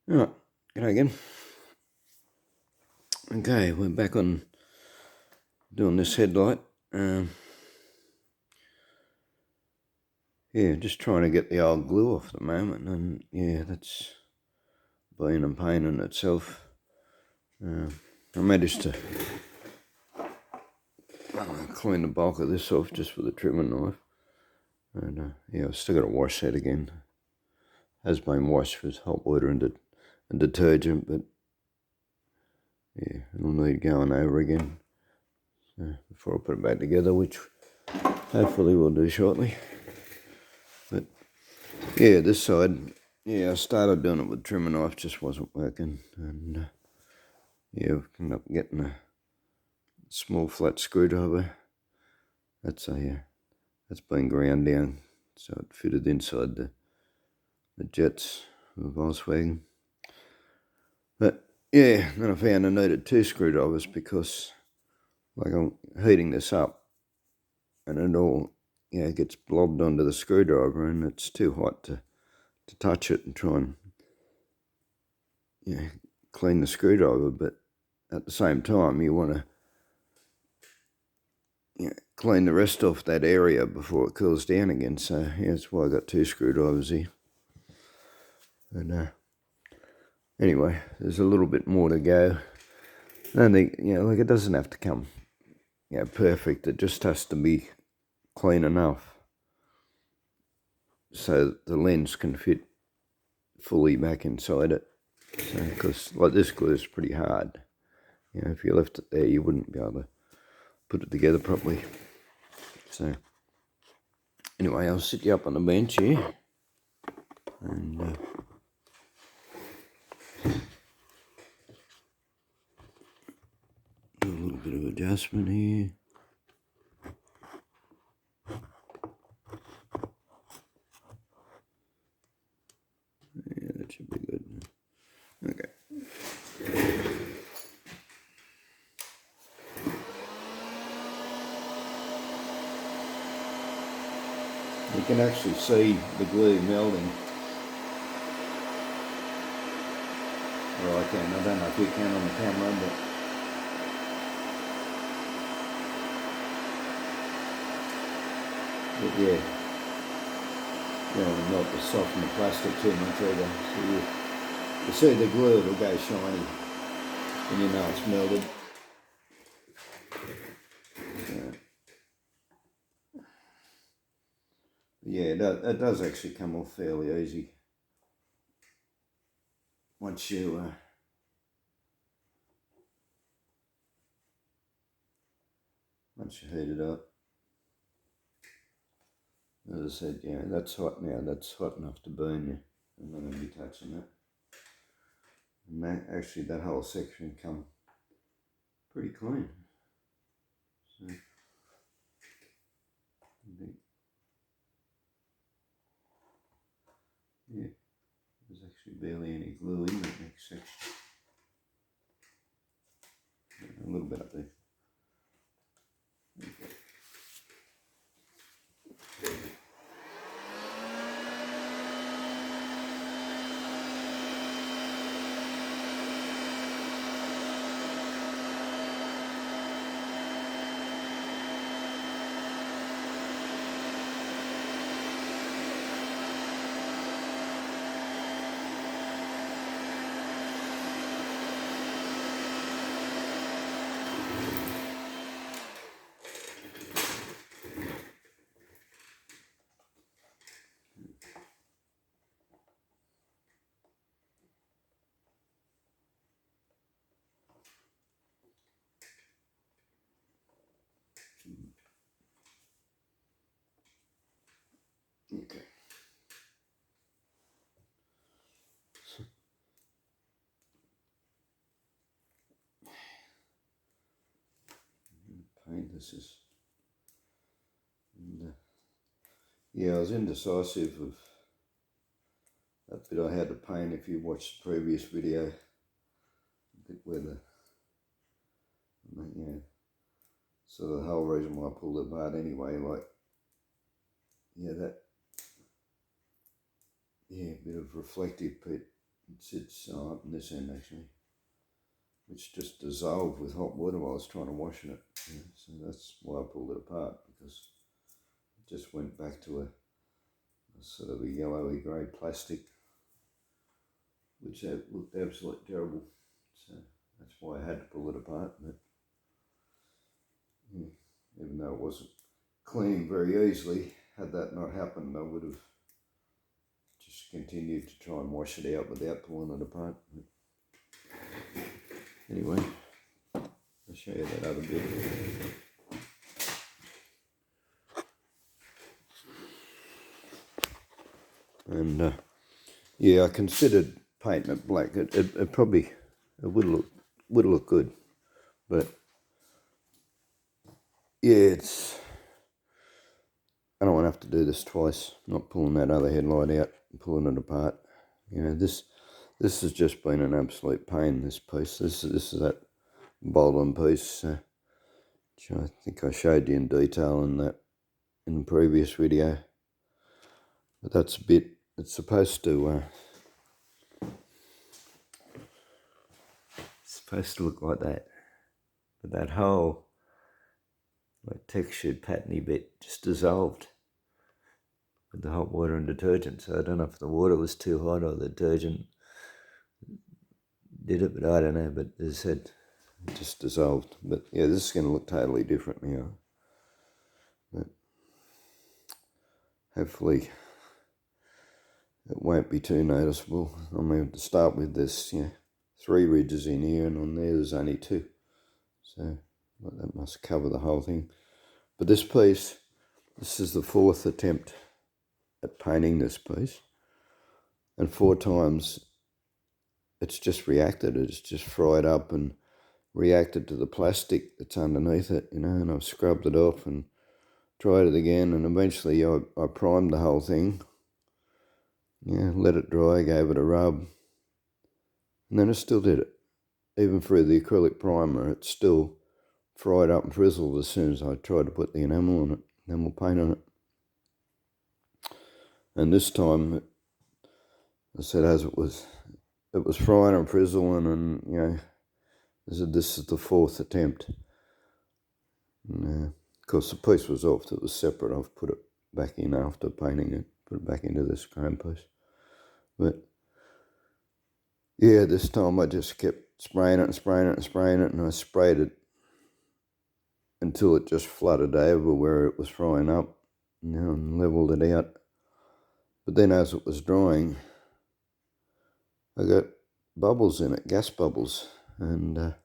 Alright, g'day again. Okay, we're back on doing this headlight. Yeah, just trying to get the old glue off at the moment, and yeah, that's been a pain in itself. I managed to clean the bulk of this off just with a trimming knife, and yeah, I've still got to wash that again. Has been washed with hot water and detergent, but yeah, it'll need going over again before I put it back together, which hopefully we'll do shortly. But yeah, this side, yeah, I started doing it with trimming knife, just wasn't working, and yeah, I've ended up getting a small flat screwdriver. That's been ground down, so it fitted inside the Getz of Volkswagen. But yeah, then I found I needed 2 screwdrivers because, like, I'm heating this up, and it all gets blobbed onto the screwdriver, and it's too hot to touch it and try and clean the screwdriver. But at the same time, you want to clean the rest off that area before it cools down again. So yeah, that's why I got 2 screwdrivers here. And anyway, there's a little bit more to go. I don't think, like, it doesn't have to come perfect. It just has to be clean enough so the lens can fit fully back inside it. So, because like this glue is pretty hard. If you left it there, you wouldn't be able to put it together properly. So anyway, I'll sit you up on the bench here, and do a little bit of adjustment here. Yeah, that should be good. Okay. You can actually see the glue melting. Or I can. I don't know if you can on the camera, but yeah. Not to soften the plastic too much either. So you see the glue, it'll go shiny, and you know it's melted. Yeah, it does actually come off fairly easy once you heat it up. As I said, that's hot now. That's hot enough to burn you. I'm not going to be touching that. And actually, that whole section come pretty clean. So, yeah, there's actually barely any glue in that next section. A little bit up there. Okay. Okay. Paint this is. And, yeah, I was indecisive of that bit I had to paint. If you watched the previous video, a bit where so the whole reason why I pulled it apart anyway, like, that bit of reflective It sits up in this end actually, which just dissolved with hot water while I was trying to wash it. Yeah, so that's why I pulled it apart, because it just went back to a sort of a yellowy grey plastic, which looked absolutely terrible. So that's why I had to pull it apart. But yeah, even though it wasn't cleaned very easily, had that not happened, I would have just continued to try and wash it out without pulling it apart. But anyway, I'll show you that other bit. And yeah, I considered painting it black. It probably would look good, but yeah, I don't want to have to do this twice. Not pulling that other headlight out and pulling it apart. You know, this has just been an absolute pain. This piece. This is that Bolton piece, which I think I showed you in detail in the previous video. But that's a bit. It's supposed to look like that, but that whole like textured patterny bit just dissolved with the hot water and detergent. So I don't know if the water was too hot or the detergent did it, but I don't know. But as I said, it just dissolved. But yeah, this is going to look totally different now. But hopefully it won't be too noticeable. I mean, to start with, there's 3 ridges in here, and on there's only 2. So well, that must cover the whole thing. But this piece, this is the 4th attempt at painting this piece, and 4 times it's just reacted. It's just fried up and reacted to the plastic that's underneath it, and I've scrubbed it off and tried it again, and eventually I primed the whole thing. Let it dry, gave it a rub, and then it still did it. Even through the acrylic primer, it still fried up and frizzled as soon as I tried to put the enamel on it, enamel paint on it. And this time, I said, as it was frying and frizzling, and this is the 4th attempt. And, of course, the piece was off. It was separate. I've put it back in after painting it. Put it back into this chrome piece. But yeah, this time I just kept spraying it and spraying it and spraying it, and I sprayed it until it just flooded over where it was frying up, and leveled it out. But then as it was drying, I got bubbles in it, gas bubbles, and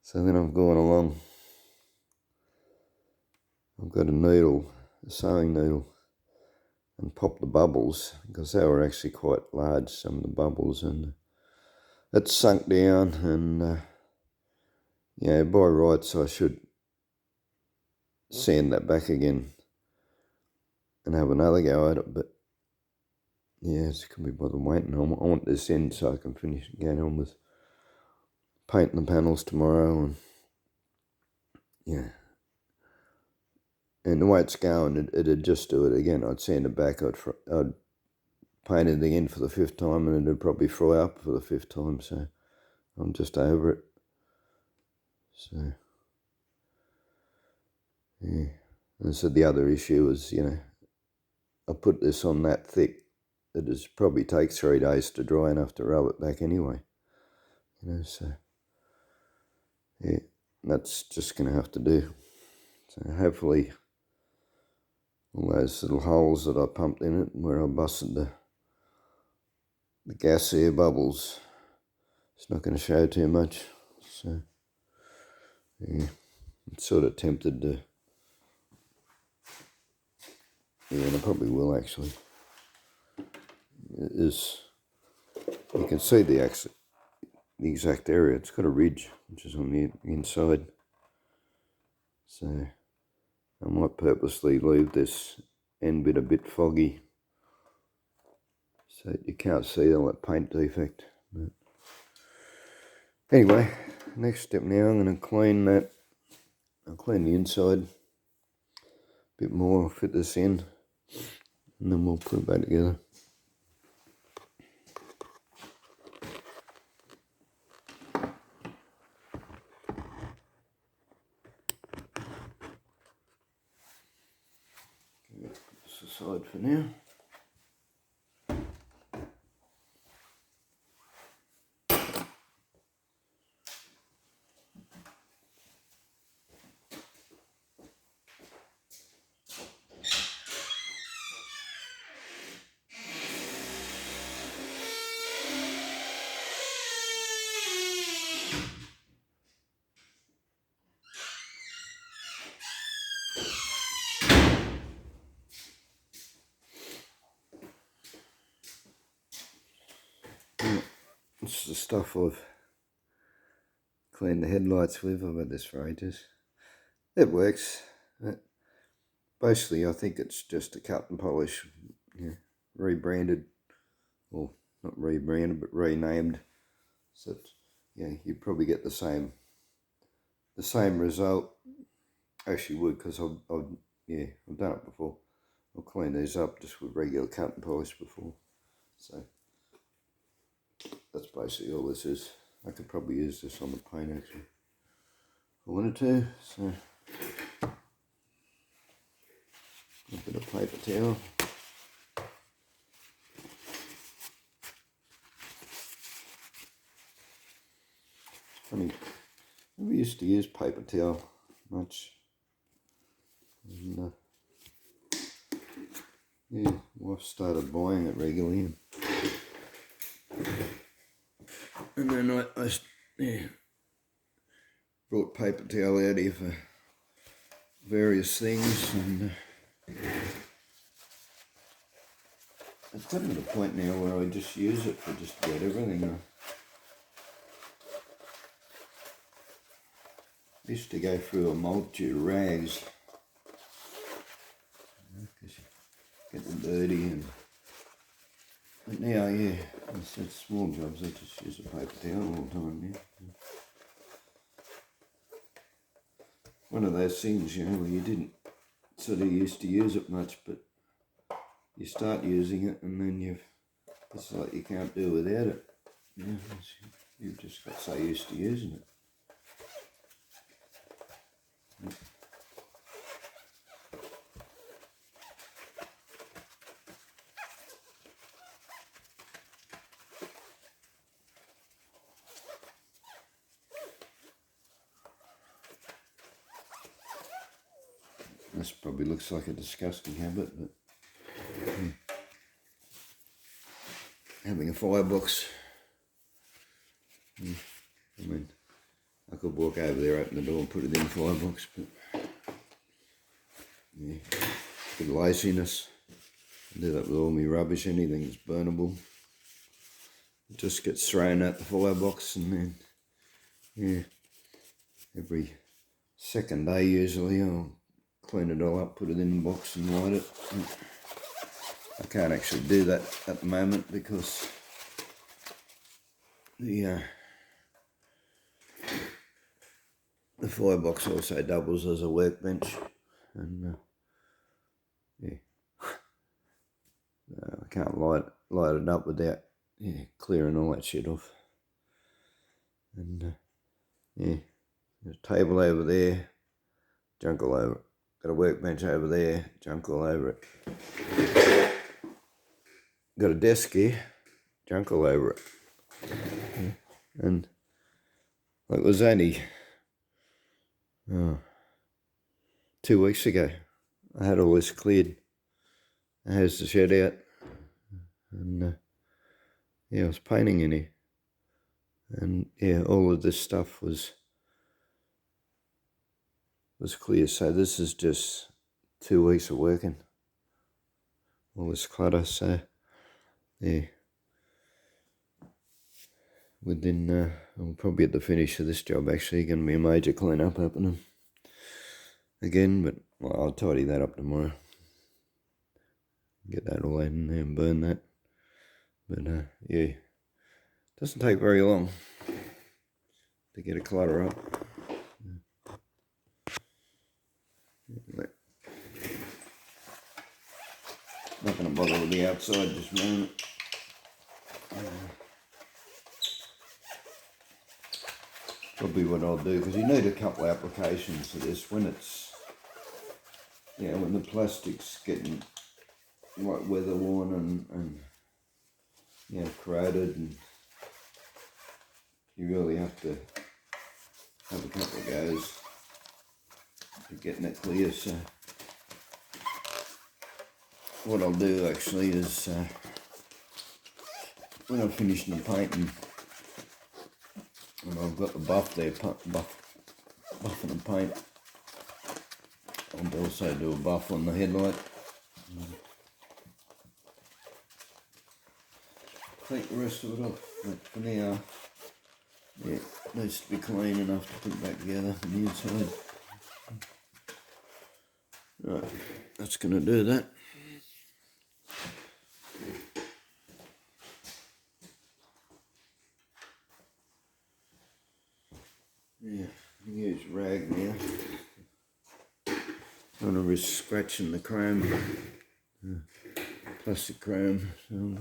so then I've gone along. I've got a needle, a sewing needle, and popped the bubbles, because they were actually quite large, some of the bubbles, and it sunk down, and by rights I should sand that back again and have another go at it, but yeah, it's going to be bothered waiting. I want this in so I can finish getting on with painting the panels tomorrow, and yeah. And the way it's going, it'd just do it again. I'd sand it back, I'd paint it again for the 5th time, and it'd probably fry up for the 5th time, so I'm just over it. So, yeah. And so the other issue is, I put this on that thick that it probably takes 3 days to dry enough to rub it back anyway. So, yeah, that's just going to have to do. So hopefully all those little holes that I pumped in it where I busted the gas air bubbles, it's not going to show too much. So, yeah, I'm sort of tempted to, and I probably will actually. You can see the exact area. It's got a ridge, which is on the inside. So I might purposely leave this end bit a bit foggy, so you can't see all that paint defect. But anyway, next step now, I'm going to clean that. I'll clean the inside a bit more, fit this in, and then we'll put it back together. side for now. It's the stuff I've cleaned the headlights with. I've had this for ages. It works. Basically, I think it's just a cut and polish, rebranded, or not rebranded, but renamed. So, you'd probably get the same result. Actually, would, because I've done it before. I've cleaned these up just with regular cut and polish before. So that's basically all this is. I could probably use this on the paint actually if I wanted to. So a bit of paper towel. It's funny, I never used to use paper towel much. And, wife started buying it regularly. And then I brought paper towel out here for various things, and it's gotten to the point now where I just use it for just about everything. I used to go through a multitude of rags because you get them dirty, but now, it's small jobs, I just use a paper towel all the time. One of those things, where you didn't sort of used to use it much, but you start using it and then it's like you can't do without it. You've just got so used to using it. This probably looks like a disgusting habit, but having a firebox, I mean, I could walk over there, open the door and put it in the firebox, but good laziness. I do that with all my rubbish, anything that's burnable. It just gets thrown out the firebox, and then, every second day usually I'll clean it all up, put it in the box and light it. I can't actually do that at the moment because the firebox also doubles as a workbench, and I can't light it up without clearing all that shit off. And there's a table over there, junk all over it. Got a workbench over there, junk all over it. Got a desk here, junk all over it. And it was only 2 weeks ago I had all this cleared. I has the shed out, and I was painting in here, and all of this stuff was clear. So this is just 2 weeks of working, all this clutter. So within I'm probably at the finish of this job, actually going to be a major clean up happening again, but I'll tidy that up tomorrow, get that all in there and burn that. But doesn't take very long to get a clutter up. Not going to bother with the outside just a moment. Probably what I'll do, because you need a couple of applications for this when it's, when the plastic's getting like weather worn and you know, corroded, and you really have to have a couple of goes to getting it clear. So what I'll do actually is when I'm finishing the painting and I've got the buff there, buffing the paint, I'll also do a buff on the headlight. Take the rest of it off, but for now, yeah, it needs to be clean enough to put it back together on the inside. Right, that's going to do that. Yeah, I can use rag now. I don't want to risk scratching the chrome, plastic chrome. So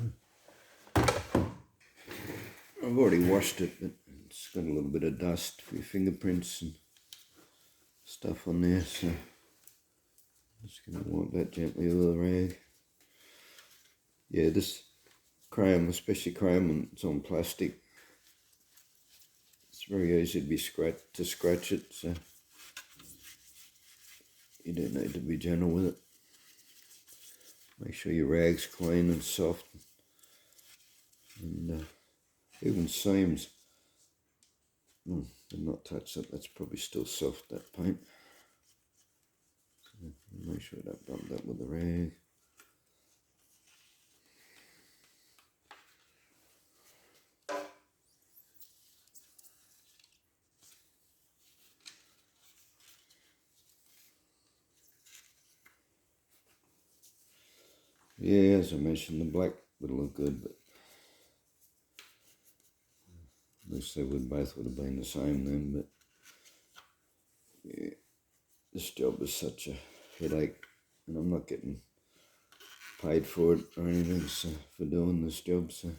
I've already washed it, but it's got a little bit of dust for your fingerprints and stuff on there, so I'm just going to wipe that gently with a rag. Yeah, this chrome, especially chrome when it's on plastic, it's very easy to scratch it, so you don't need to be gentle with it. Make sure your rag's clean and soft, and even seams, they've not touched it, that's probably still soft, that paint. So make sure I don't bump that with the rag. Yeah, as I mentioned, the black would look good, but at least they both would have been the same then. But yeah, this job is such a headache, and I'm not getting paid for it or anything, so for doing this job. So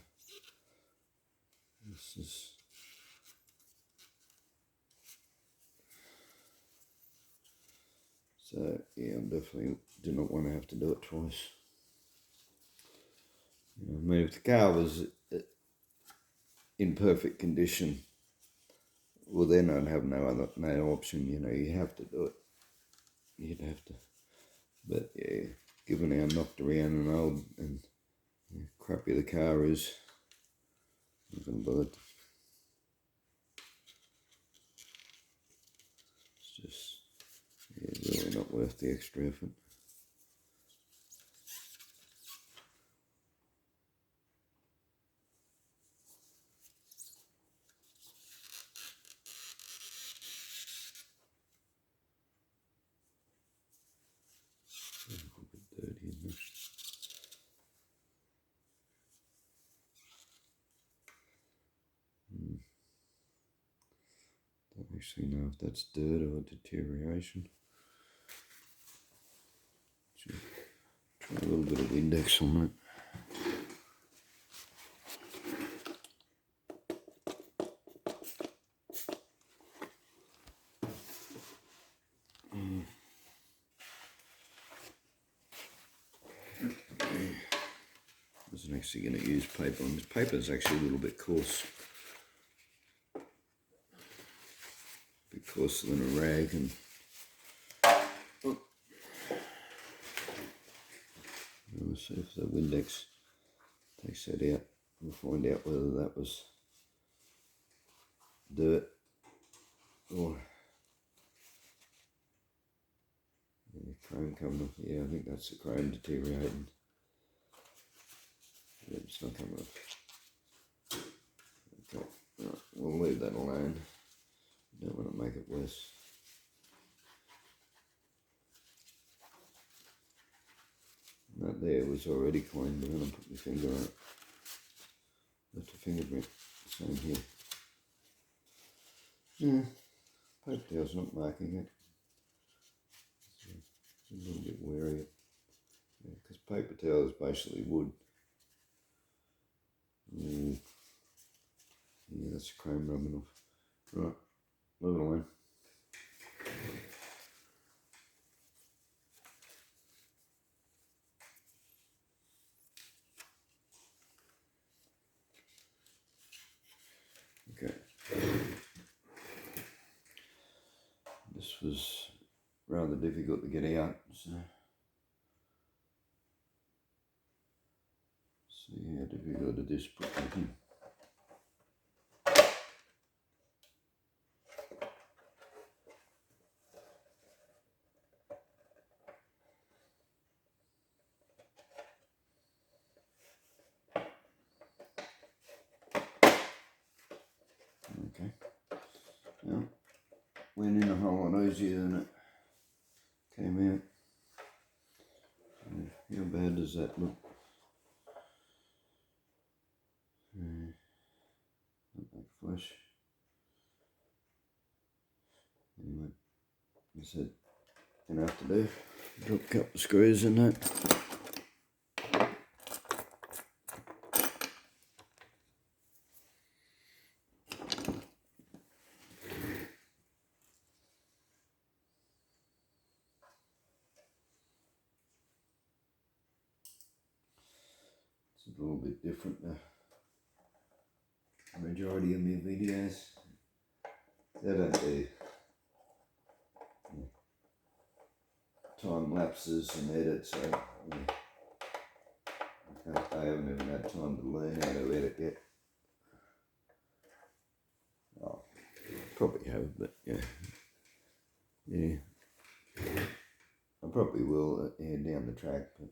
this is yeah, I definitely do not want to have to do it twice. You know, I mean, if the car was in perfect condition, well, then I'd have no option. You know, you have to do it. You'd have to. But yeah, given how knocked around and old and crappy the car is, I'm not going to bother. It's just, yeah, really not worth the extra effort. Dirty in there. Don't actually know if that's dirt or deterioration. Try a little bit of Windex on that. I wasn't actually going to use paper on this. Paper is actually a little bit coarse. A bit coarser than a rag, and we'll see if the Windex takes that out. We'll find out whether that was dirt or chrome coming off. Yeah, I think that's the chrome deteriorating. Yeah, it's not coming off. Okay, right, we'll leave that alone. Don't want to make it worse. That there was already clean, but then I put my finger on it. Left a fingerprint. Same here. Yeah, paper towel's not marking it. It's a little bit wary. Yeah, because paper towel is basically wood. Yeah, that's chrome rubbing off. Right, leave it alone. Okay. This was rather difficult to get out, so see how difficult it is putting. Okay. Well, went in a whole lot easier than it came out. How bad does that look? Not like flesh. Anyway, I said, gonna have to do. Drop a couple of screws in that. It's a little bit different. The majority of my videos, they don't do time lapses and edits, so I haven't even had time to learn how to edit yet. Oh, probably have, but yeah. I probably will down the track, but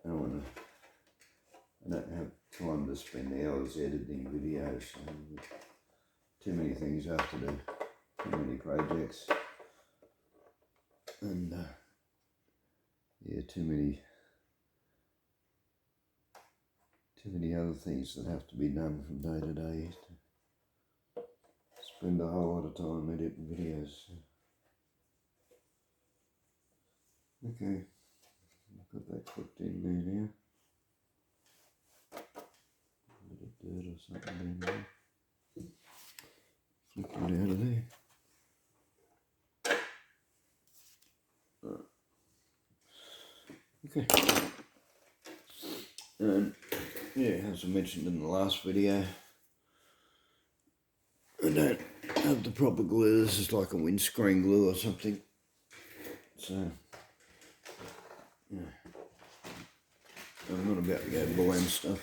I don't have time to spend hours editing videos. So too many things I have to do, too many projects, and too many other things that have to be done from day to day. Spend a whole lot of time editing videos. Okay, I've got that clipped in there now. A bit of dirt or something in there. Flick it out of there. Okay. And as I mentioned in the last video, I don't have the proper glue. This is like a windscreen glue or something. So, I'm not about to go buying stuff.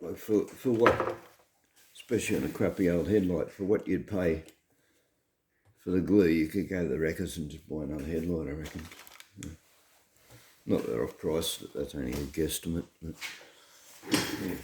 Like for what, especially on a crappy old headlight, for what you'd pay for the glue, you could go to the wreckers and just buy another headlight, I reckon. Not that off price, that's only a guesstimate. But, yeah.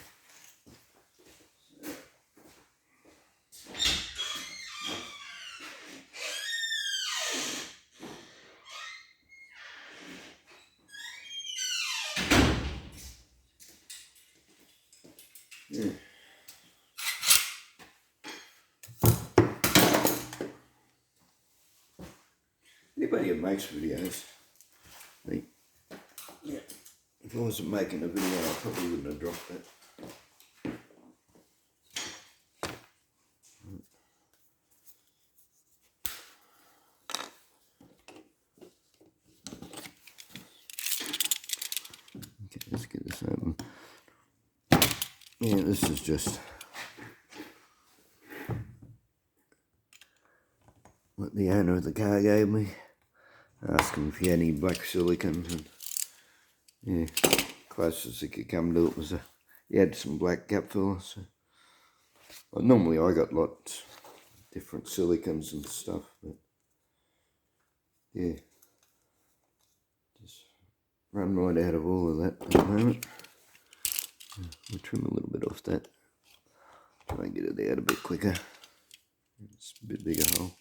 Anybody who makes videos, if I wasn't making a video, I probably wouldn't have dropped it. Okay, let's get this open. Yeah, this is just what the owner of the car gave me. I asked him if he had any black silicone, and closest he could come to it was he had some black gap fillers. So, well, normally I got lots of different silicones and stuff, but just run right out of all of that at the moment. We'll trim a little bit off that, try and get it out a bit quicker. It's a bit bigger hole.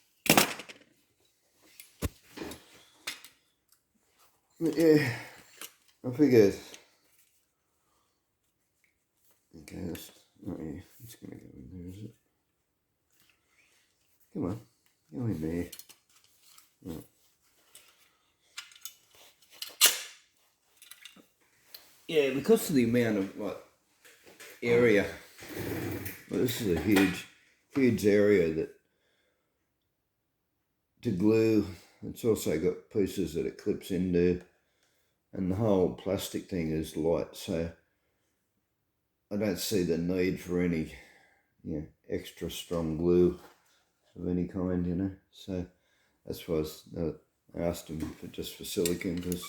But I figured, okay, it's gonna go in there, is it? Come on, go in there. Right. Yeah, because of the amount of area, this is a huge area that to glue. It's also got pieces that it clips into, and the whole plastic thing is light, so I don't see the need for any extra strong glue of any kind, you know. So that's why I asked him for just for silicone, because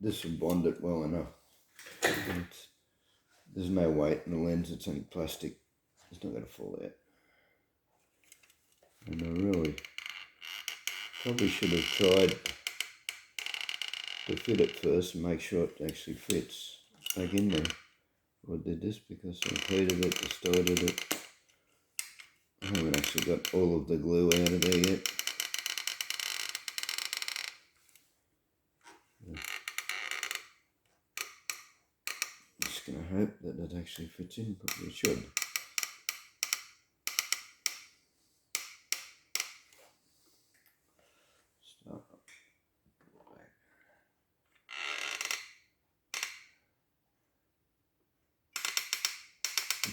this will bond it well enough. There's no weight in the lens, it's only plastic. It's not going to fall out. And I really probably should have tried to fit it first and make sure it actually fits back in there. I did this because I heated it, distorted it. I haven't actually got all of the glue out of there yet. I'm just going to hope that it actually fits in, probably it should.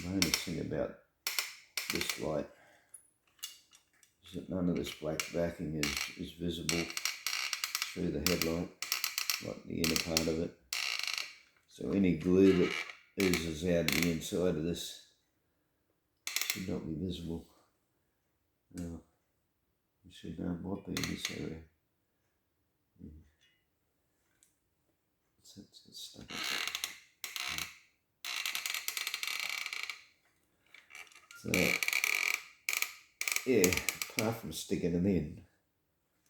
The only thing about this light is that none of this black backing is visible through the headlight, like the inner part of it. So any glue that oozes out of the inside of this should not be visible. Now, you should know what be in this area. Let's get stuck up. So, yeah, apart from sticking them in,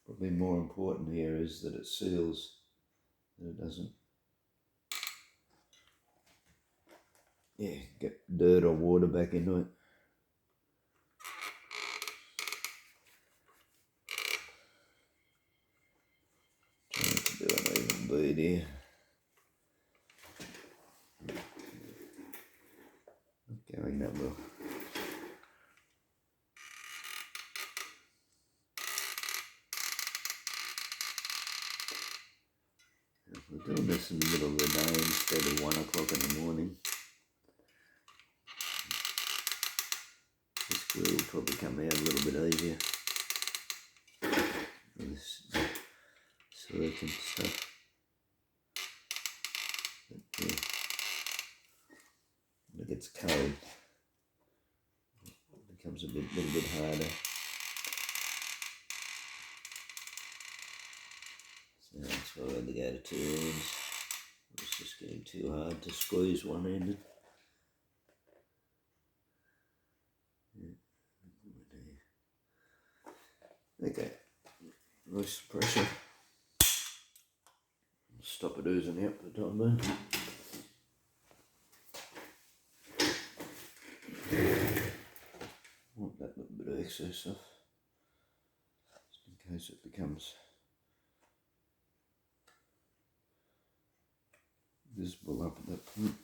probably more important here is that it seals, that it doesn't get dirt or water back into it. Trying to do an even bead here. Not going that well. We're doing this in the middle of the day instead of 1 o'clock in the morning. This glue will probably come out a little bit easier. This silicone stuff. But yeah, when it gets cold, it becomes a little bit harder. So that's why I had to go to 2 ends. It was just getting too hard to squeeze one-handed. Okay, release the pressure. Stop it oozing out for the time being. Want that little bit of excess off, just in case it becomes visible up at that point.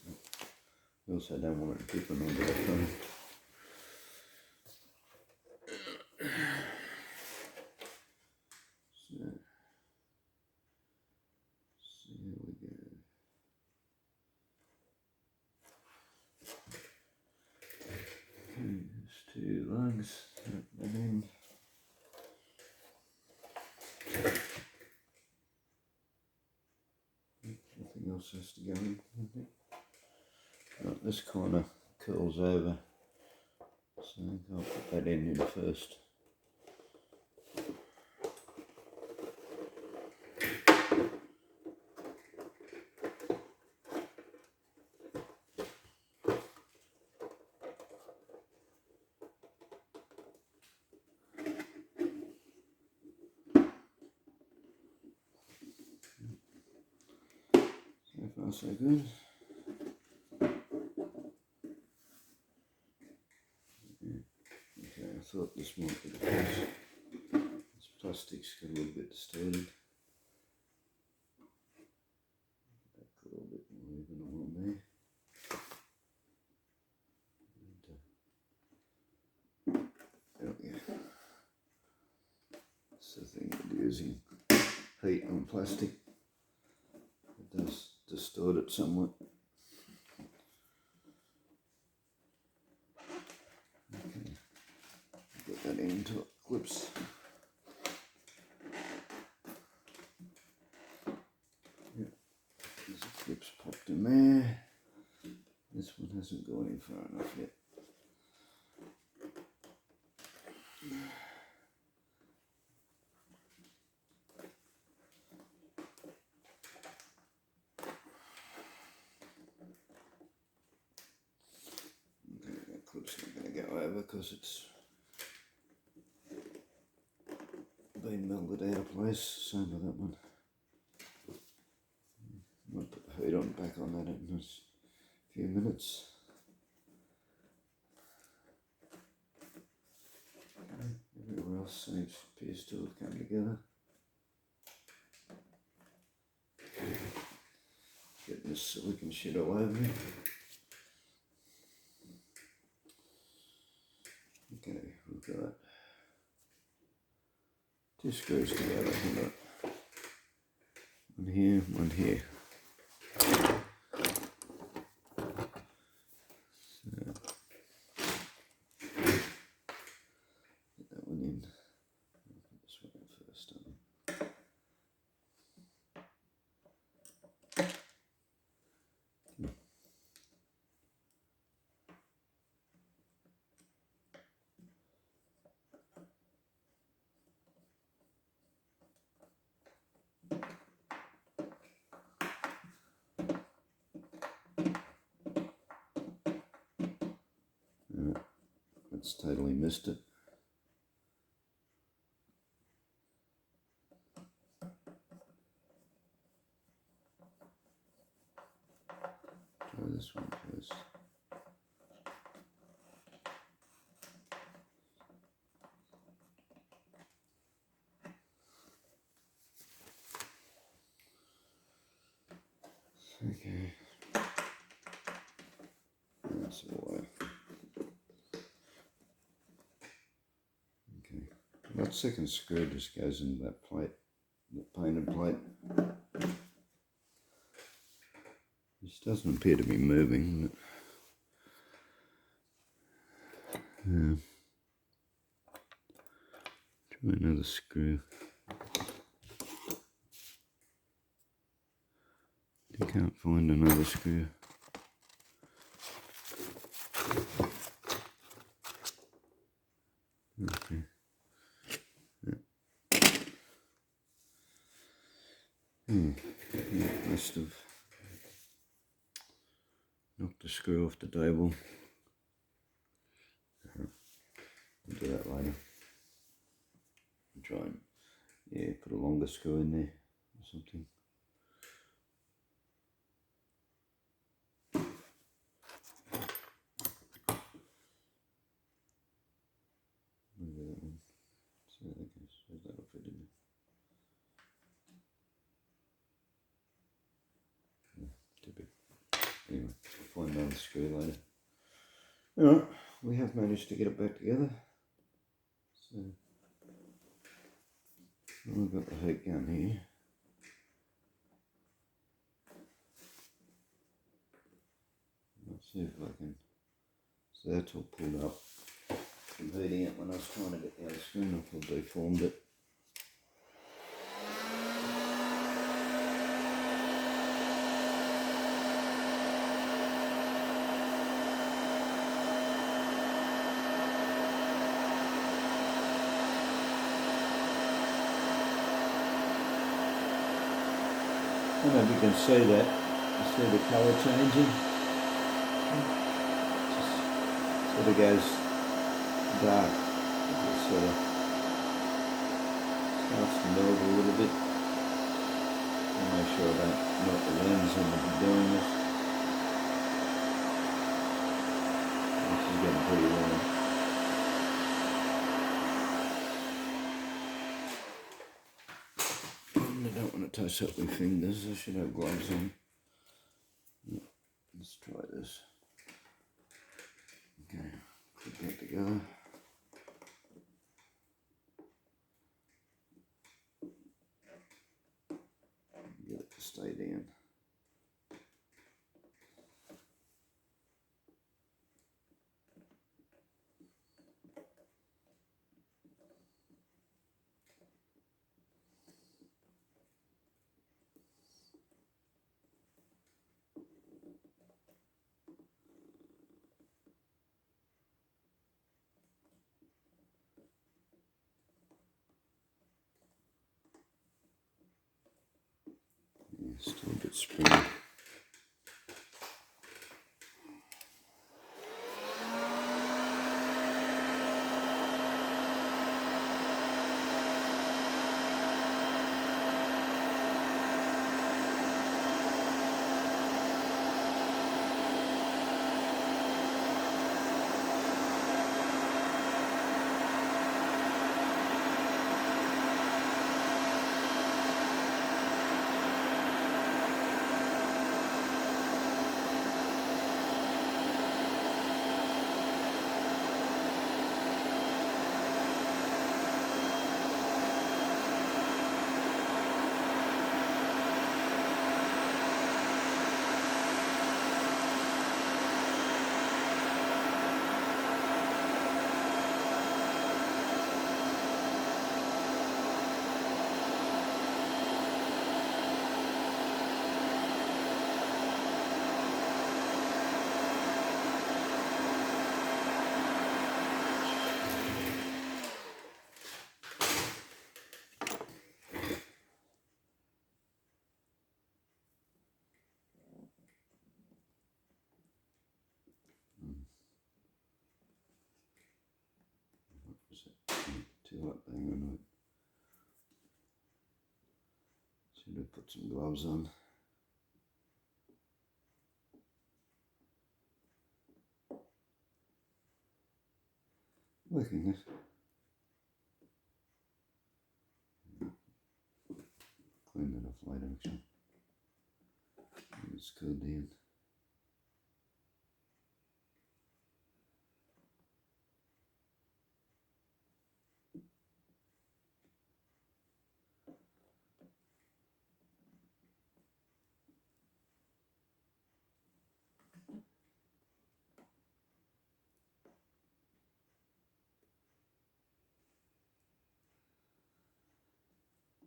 We also don't want it dripping onto that phone. So here we go. Okay, there's 2 lugs and then nothing else has to go in, I think. Right, this corner curls over, so I'll put that in first. So far so good. Okay, I thought this might be the case. This plastic's got a little bit distorted. Back a little bit more even on there. There we go. It's the thing with using heat on plastic. It does distort it somewhat. Okay, get that into it, clips. Yeah. hasn't gone in far enough yet. Okay, that clip's not going to go over because it's been melted out of place. Same with that one. Might put the heat on back on that in a few minutes. Everywhere else appears to have come together. Getting this silicon shit all over me. Okay, we've got 2 screws together. One here, one here. It's totally missed it. Try this one first. Okay. That's the wire. Okay. That second screw just goes into that plate, the painted plate. This doesn't appear to be moving. Try another screw. You can't find another screw. Okay. Must have knocked the screw off the table. I'll do that later. I'll try and put a longer screw in there or something. Maybe that one. So that'll fit in there. Too big. Anyway, I'll find another screw later. Alright, we have managed to get it back together. So we've got the heat gun here. Let's see if I can. So that's all pulled up from heating it when I was trying to get the other screen off. I deformed it. I don't know if you can see that. You see the colour changing. Just sort of goes dark. It sort of starts to meld a little bit. I'll make sure I don't melt the lens when I'm doing this. This is getting pretty warm. I don't want to touch up my fingers. I should have gloves on. Let's try this. Okay, put that together. Get it to stay down. Still a bit springy. Too hot thing on it. Should have put some gloves on. Working it. Clean that off later actually. It's cooled down.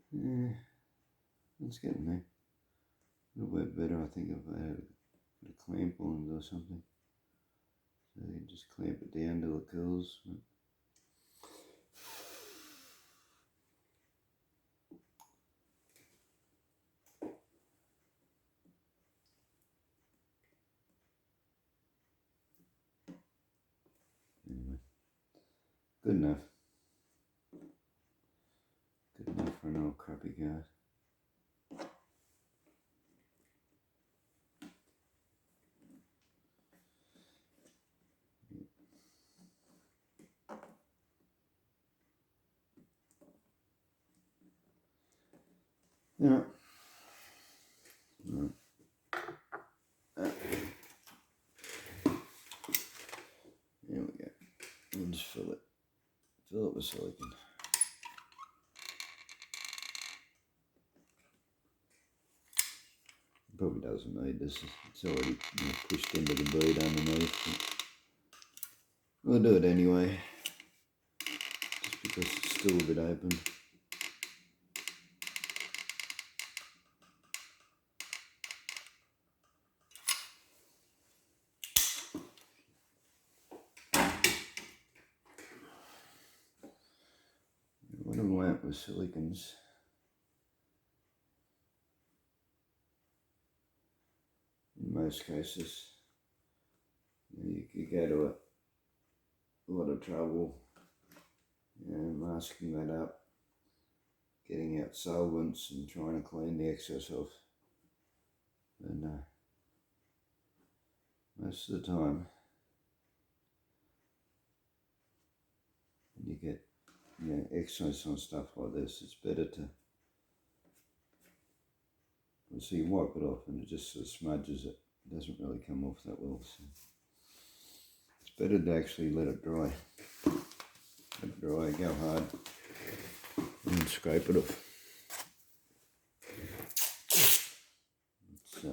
Yeah, it's getting there. A little bit better, I think, if I had put a clamp on it or something. So you can just clamp it down till it cools. Anyway, good enough. Good enough for an old crappy car. Yeah. Right. Here we go. We'll just fill it with silicone. Probably doesn't need this. It's already pushed into the bead underneath. We'll do it anyway, just because it's still a bit open. What I want with silicones, in most cases, you could go to a lot of trouble, masking that up, getting out solvents and trying to clean the excess off. And most of the time, when you get excess on stuff like this, it's better to, so you wipe it off and it just sort of smudges it. It doesn't really come off that well. So it's better to actually let it dry. Let it dry, go hard, and then scrape it off. It's,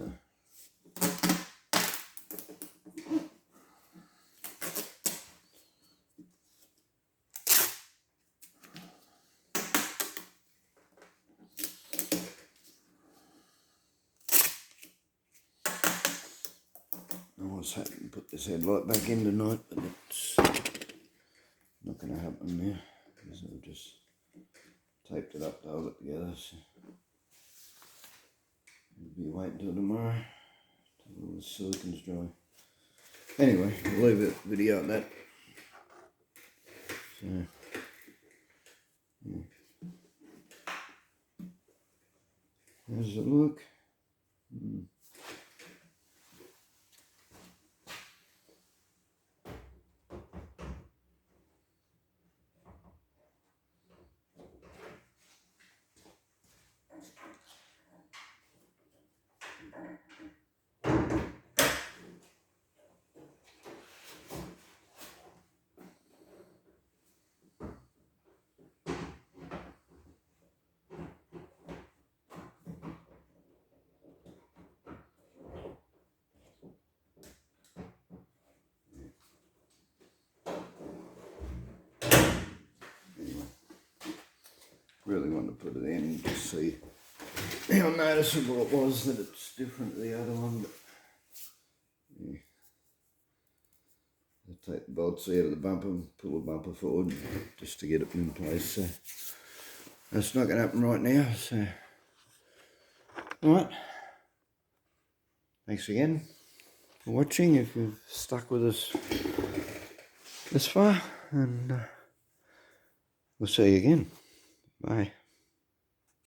I was hoping to put this headlight back in tonight, but it's not going to happen now because I've just taped it up to hold it together. So Be waiting till tomorrow till all the silicon's dry. Anyway, I'll leave a video on that. So, yeah. How does it look? Really want to put it in and just see how noticeable it was that it's different to the other one. But yeah. I'll take the bolts out of the bumper and pull the bumper forward just to get it in place. So that's not going to happen right now. So, alright. Thanks again for watching if you've stuck with us this far. And we'll see you again. Bye.